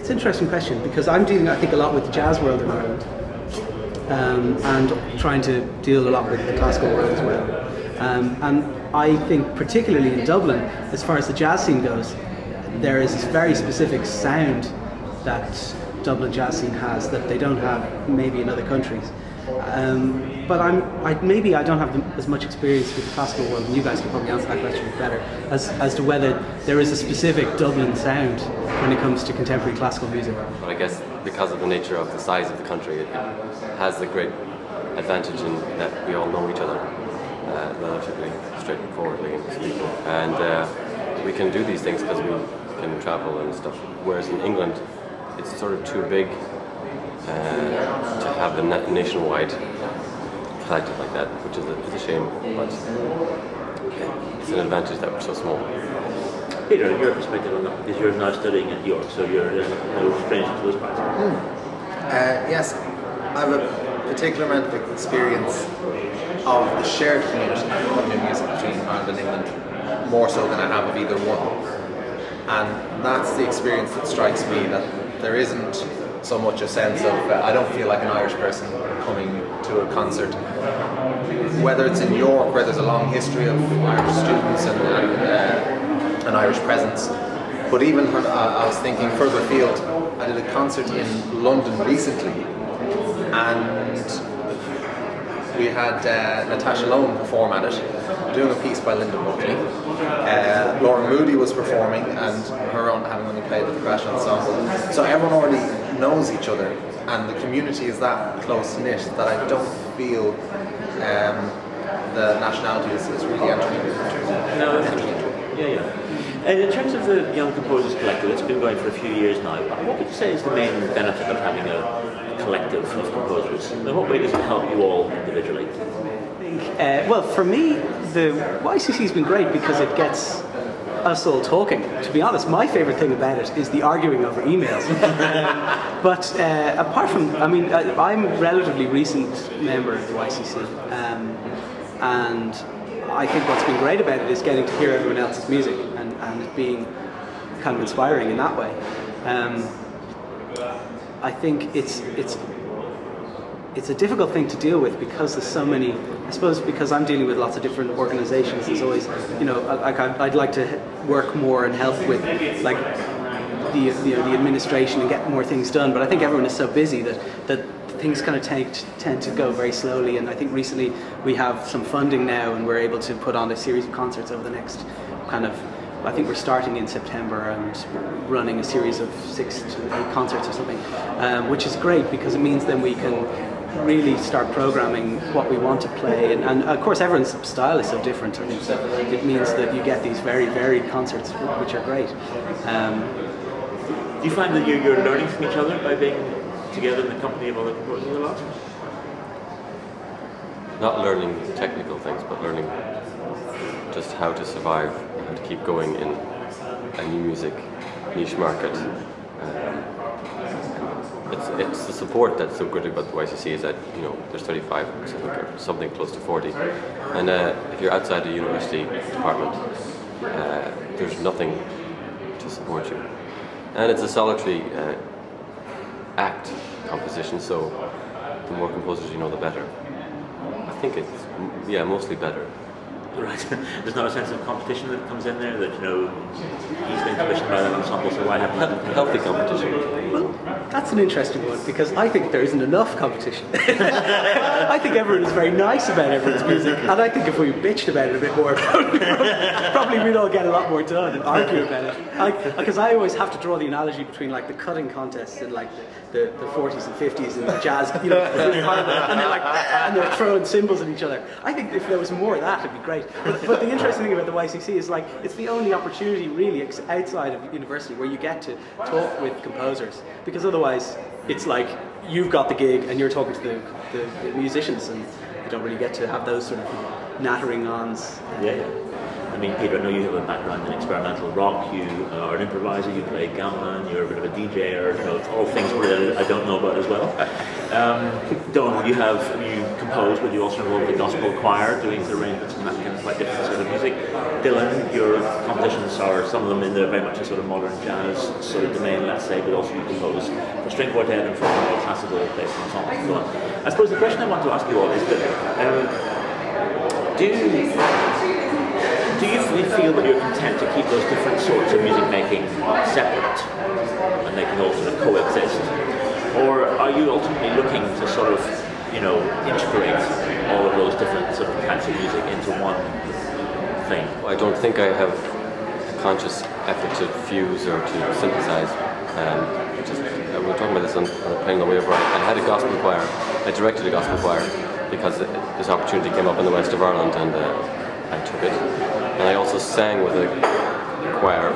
It's an interesting question because I'm dealing, I think, a lot with the jazz world in Ireland, and trying to deal a lot with the classical world as well. And I think, particularly in Dublin, as far as the jazz scene goes, there is this very specific sound that Dublin jazz scene has that they don't have maybe in other countries. But maybe I don't have as much experience with the classical world, and you guys can probably answer that question better, as to whether there is a specific Dublin sound when it comes to contemporary classical music. Well, I guess because of the nature of the size of the country, it has the great advantage in that we all know each other relatively straightforwardly and speaking, and we can do these things because we can travel and stuff. Whereas in England, it's sort of too big to have the nationwide collective like that, which is a shame, but it's an advantage that we're so small. Peter, your perspective on that, because you're now studying at York, so you're no stranger to those parts. Yes, I have a particular amount of experience of the shared community of new music between Ireland and England, more so than I have of either one. And that's the experience that strikes me, that there isn't so much a sense of, I don't feel like an Irish person coming to a concert. Whether it's in York, where there's a long history of Irish students and an Irish presence, but even when I was thinking further afield, I did a concert in London recently, and we had Natasha Lone perform at it, doing a piece by Linda Buckley. Laura Moody was performing, and her own having only played with the Crash Ensemble. So everyone already knows each other, and the community is that close knit that I don't feel the nationality is really entering the country. No, that's interesting. Yeah. And in terms of the Young Composers Collective, it's been going for a few years now. What would you say is the main benefit of having a collective of composers? In what way does it help you all individually? Well, for me, the YCC has been great because it gets us all talking. To be honest, my favourite thing about it is the arguing over emails. But apart from, I mean, I'm a relatively recent member of the YCC, and I think what's been great about it is getting to hear everyone else's music and it being kind of inspiring in that way. I think it's a difficult thing to deal with because there's so many. I suppose because I'm dealing with lots of different organisations, there's always, you know, like I'd like to work more and help with like the administration and get more things done. But I think everyone is so busy that things kind of tend to go very slowly. And I think recently we have some funding now, and we're able to put on a series of concerts over the next kind of. I think we're starting in September and running a series of 6 to 8 concerts or something, which is great because it means then we can really start programming what we want to play, and of course everyone's style is so different. I think so it means that you get these very varied concerts, which are great. Do you find that you're learning from each other by being together in the company of other composers a lot? Not learning technical things, but learning just how to survive, how to keep going in a new music niche market. It's the support that's so good about the YCC is that, you know, there's 35 or something close to 40, and if you're outside the university department, there's nothing to support you, and it's a solitary act composition. So the more composers you know, the better. I think it's mostly better. Right. There's not a sense of competition that comes in there, that, you know, he's been commissioned by that ensemble, so why have healthy competition? Well, that's an interesting one because I think there isn't enough competition. I think everyone is very nice about everyone's music, and I think if we bitched about it a bit more, probably we'd all get a lot more done and argue about it. Because I always have to draw the analogy between like the cutting contests in like the 40s and 50s and the jazz, you know, and they're throwing cymbals at each other. I think if there was more of that, it'd be great. But the interesting thing about the YCC is like it's the only opportunity really outside of university where you get to talk with composers, because otherwise it's like you've got the gig and you're talking to the musicians, and you don't really get to have those sort of nattering-ons. Yeah. I mean, Peter, I know you have a background in experimental rock. You are an improviser. You play gamelan. You're a bit of a DJ, or, you know, all things that I don't know about as well. Donal, you compose, but you also involve the gospel choir, doing the arrangements and that kind of quite different sort of music. Dylan, you're a competition musicians are, some of them in there very much a sort of modern jazz sort of domain, let's say, but also you compose for string quartet and for more classical based ensemble and so on. I suppose the question I want to ask you all is that do you feel that you're content to keep those different sorts of music making separate and they can all sort of coexist? Or are you ultimately looking to sort of, you know, integrate all of those different sort of types of music into one thing? I don't think I have a conscious effort to fuse or to synthesize. We were talking about this on Playing the Way Over. I had a gospel choir. I directed a gospel choir because this opportunity came up in the west of Ireland, and I took it. And I also sang with a choir,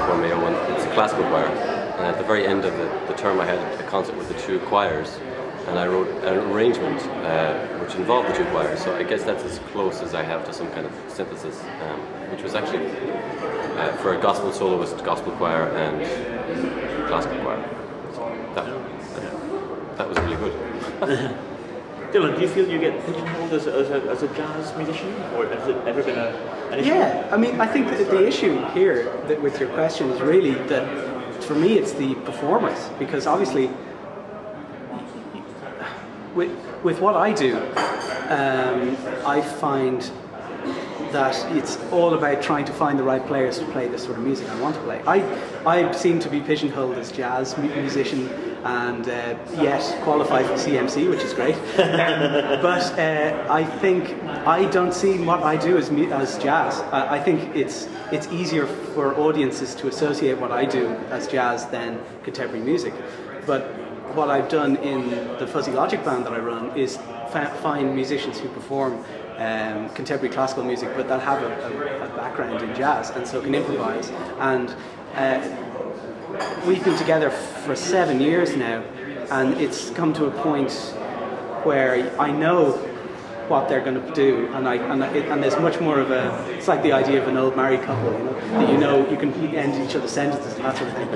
Choir Mayo, and it's a classical choir. And at the very end of the term, I had a concert with the two choirs, and I wrote an arrangement which involved the two choirs. So I guess that's as close as I have to some kind of synthesis, which was actually for a gospel soloist, gospel choir, and classical choir. That was really good. Dylan, do you feel you get pigeonholed as a jazz musician, or has it ever been an issue? Yeah, I mean, I think that the issue here with your question is really that for me it's the performance, because obviously with what I do, I find that it's all about trying to find the right players to play the sort of music I want to play. I seem to be pigeonholed as jazz musician and yet qualified for CMC, which is great. But I think I don't see what I do as jazz. I think it's easier for audiences to associate what I do as jazz than contemporary music. But what I've done in the Fuzzy Logic band that I run is find musicians who perform contemporary classical music, but that have a background in jazz, and so can improvise. And we've been together for 7 years now, and it's come to a point where I know what they're going to do, and there's much more of it's like the idea of an old married couple, that you can end each other's sentences, that sort of thing.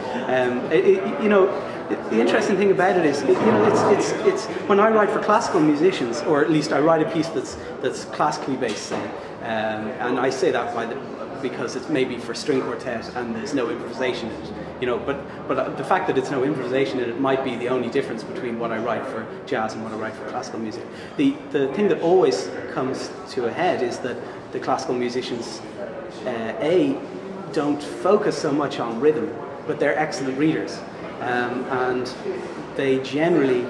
The interesting thing about it is, it's when I write for classical musicians, or at least I write a piece that's classically based, say, and I say that because it's maybe for string quartet and there's no improvisation in it, But the fact that it's no improvisation in it might be the only difference between what I write for jazz and what I write for classical music. The thing that always comes to a head is that the classical musicians, don't focus so much on rhythm, but they're excellent readers. And they generally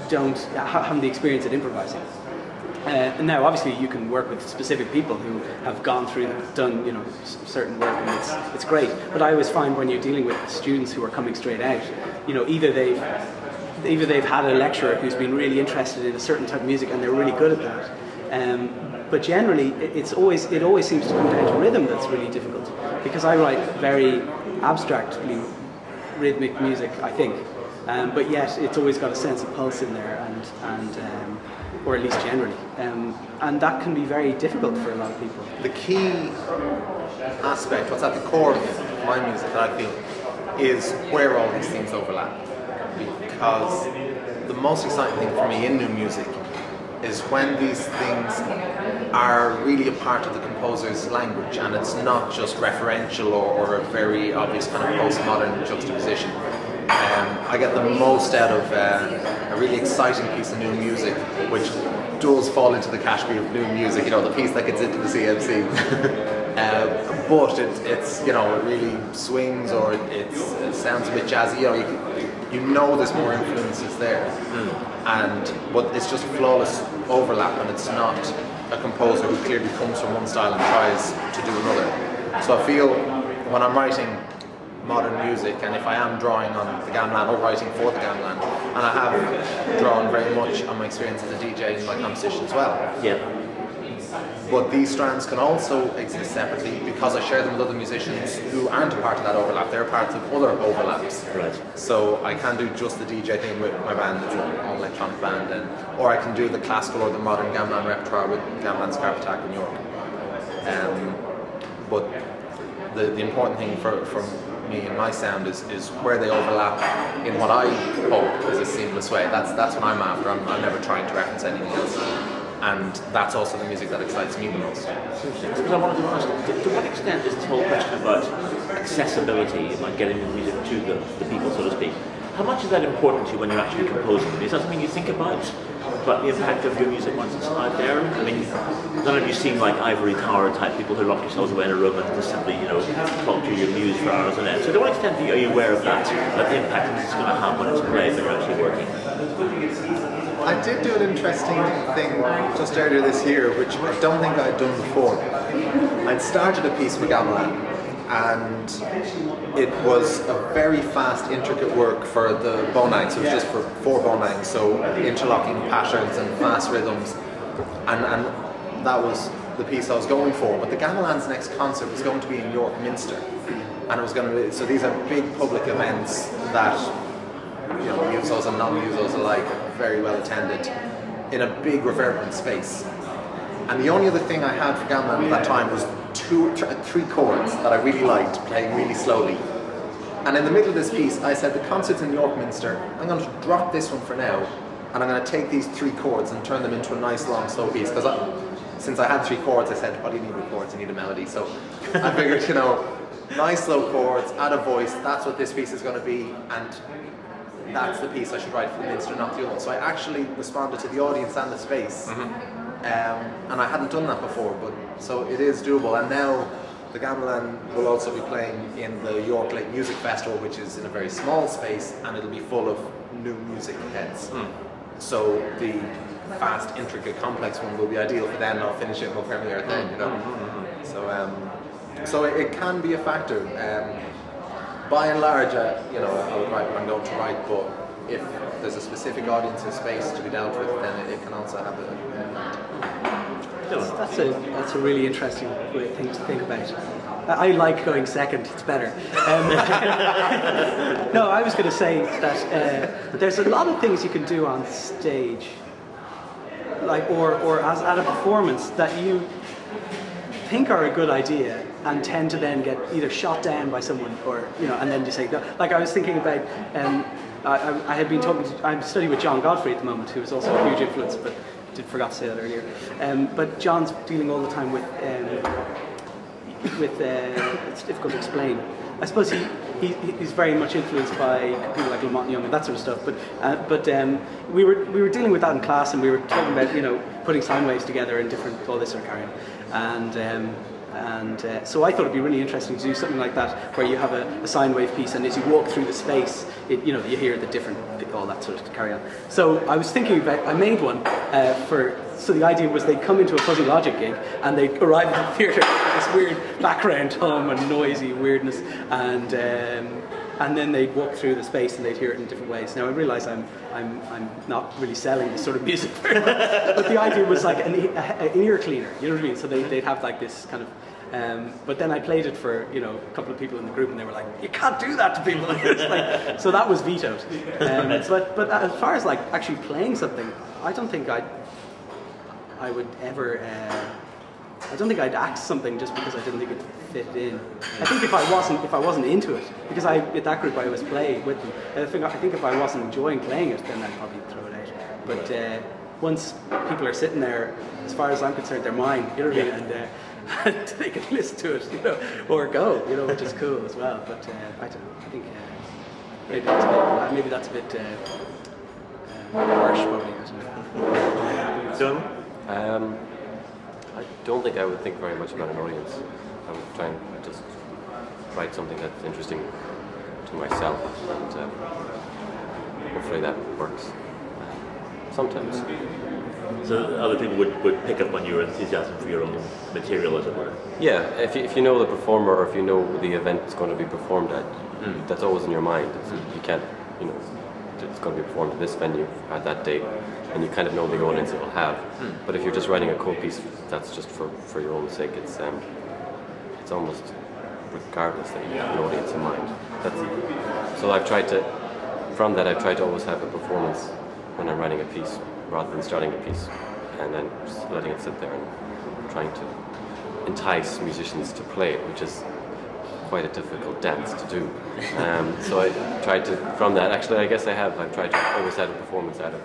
haven't the experience at improvising. And now, obviously, you can work with specific people who have done certain work, and it's great. But I always find when you're dealing with students who are coming straight out, either they've had a lecturer who's been really interested in a certain type of music and they're really good at that. But generally, it always seems to come down to rhythm that's really difficult, because I write very abstractly rhythmic music, I think, but yet it's always got a sense of pulse in there, and or at least generally, and that can be very difficult for a lot of people. The key aspect, what's at the core of my music that I feel, is where all these things overlap, because the most exciting thing for me in new music is when these things are really a part of the composer's language, and it's not just referential or a very obvious kind of postmodern juxtaposition. I get the most out of a really exciting piece of new music, which does fall into the category of new music, the piece that gets into the CMC. But it's it really swings, or it sounds a bit jazzy. There's more influences there, but it's just a flawless overlap, and it's not a composer who clearly comes from one style and tries to do another. So I feel when I'm writing modern music, and if I am drawing on the gamelan or writing for the gamelan, and I have drawn very much on my experience as a DJ and my composition as well. Yeah. But these strands can also exist separately because I share them with other musicians who aren't a part of that overlap. They're parts of other overlaps. Right. So I can do just the DJ thing with my band, it's an all-electronic band, or I can do the classical or the modern gamelan repertoire with Gamelan Scarp Attack in York. But the important thing for me and my sound is where they overlap in what I hope is a seamless way. That's what I'm after. I'm never trying to reference anything else. and that's also the music that excites me the most. Because I wanted to ask, to what extent is this whole question about accessibility, like getting the music to the people, so to speak, how much is that important to you when you're actually composing? Is that something you think about the impact of your music once it's out there? I mean, none of you seem like ivory tower type people who lock yourselves away in a room and just simply, talk to your muse for hours on end. So to what extent are you aware of that the impact it's going to have when it's played when you're actually working? I did do an interesting thing just earlier this year, which I don't think I'd done before. I'd started a piece for Gamelan, and it was a very fast, intricate work for the bonang. So it was just for 4 bonang, so interlocking patterns and fast rhythms, and that was the piece I was going for. But the Gamelan's next concert was going to be in York Minster, and it was going to be, so these are big public events that, musos and non-musos alike, very well attended, in a big reverberant space. And the only other thing I had for Gamelan at that time was 3 chords that I really liked, playing really slowly. And in the middle of this piece, I said, the concert's in York Minster, I'm going to drop this one for now, and I'm going to take these 3 chords and turn them into a nice long slow piece. Because since I had 3 chords, I said, what do you need with chords? You need a melody. So I figured, nice slow chords, add a voice, that's what this piece is going to be, and that's the piece I should write for the Minster, not the other one. So I actually responded to the audience and the space, and I hadn't done that before, but so it is doable. And now the Gamelan will also be playing in the York Lake Music Festival, which is in a very small space, and it'll be full of new music heads. So the fast, intricate, complex one will be ideal for them. I'll finish it and we'll premiere it then, So it can be a factor. By and large, I would write what I'm going to write, but if there's a specific audience or space to be dealt with, then it can also have an impact. That's a really interesting thing to think about. I like going second; it's better. No, I was going to say that there's a lot of things you can do on stage, or as at a performance that you think are a good idea and tend to then get either shot down by someone or and then you say no. Like I was thinking about I had been I'm studying with John Godfrey at the moment, who is also a huge influence, but forgot to say that earlier. But John's dealing all the time with it's difficult to explain. I suppose he's very much influenced by people like Lamont Young and that sort of stuff. But we were dealing with that in class, and we were talking about putting sine waves together and all this sort of carrying. And so I thought it'd be really interesting to do something like that, where you have a sine wave piece, and as you walk through the space, you hear the different, all that sort of carry on. So I was thinking about, I made one so the idea was they'd come into a Fuzzy Logic gig, and they'd arrive at the theatre with this weird background hum and noisy weirdness, and then they'd walk through the space and they'd hear it in different ways. Now I realise I'm not really selling this sort of music very much, but the idea was like an ear cleaner, you know what I mean? So they'd have like this kind of, but then I played it for a couple of people in the group, and they were like, "You can't do that to people." So that was vetoed. But as far as like actually playing something, I don't think I would ever. I don't think I'd axe something just because I didn't think it fit in. I think if I wasn't into it, because with that group I always play with them. I think if I wasn't enjoying playing it, then I'd probably throw it out. But once people are sitting there, as far as I'm concerned, they're mine. You know what I mean? And they can listen to it, or go, which is cool as well. But I don't know. I think maybe that's a bit harsh, probably. Donal? I don't think I would think very much about an audience. I would try and just write something that's interesting to myself, and hopefully that works. Sometimes. So other people would pick up on your enthusiasm for your own material, as it were? Yeah, if you know the performer, or if you know the event is going to be performed at, that's always in your mind. You can't, it's going to be performed at this venue at that date, and you kind of know the audience it will have. But if you're just writing a co-piece that's just for your own sake, it's almost regardless that you have an audience in mind. So I've tried to always have a performance when I'm writing a piece, rather than starting a piece and then just letting it sit there and trying to entice musicians to play it, which is quite a difficult dance to do. So I tried to, from that, actually I guess I've tried to always have a performance out of